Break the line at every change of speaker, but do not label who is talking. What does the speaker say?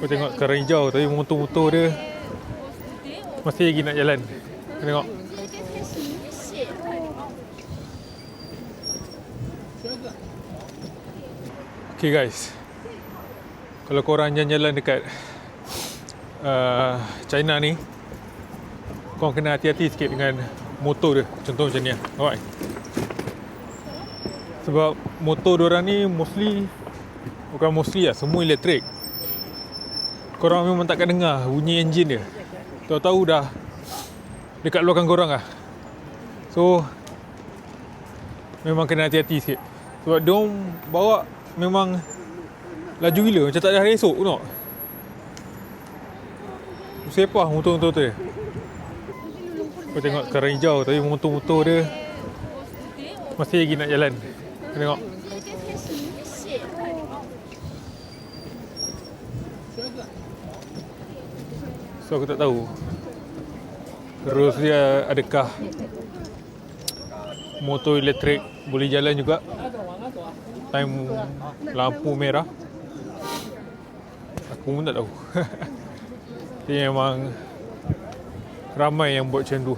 Kau tengok sekarang hijau tapi motor-motor dia masih lagi nak jalan. Kau tengok. Okay guys, kalau korang jalan-jalan dekat China ni, korang kena hati-hati sikit dengan motor dia. Contoh macam ni lah. Alright. Sebab motor diorang ni bukan mostly lah, semua elektrik. Korang memang takkan dengar bunyi enjin dia. Tahu-tahu dah dekat belakang korang lah. So memang kena hati-hati sikit. Sebab diorang bawa memang laju gila, macam tak ada hari esok tengok. Sepah motor-motor tu dia. Kau tengok sekarang hijau tapi motor-motor dia masih lagi nak jalan. Kau tengok. So aku tak tahu terus dia adakah motor elektrik boleh jalan juga time lampu merah. Aku pun tak tahu. Tapi memang ramai yang buat macam tu.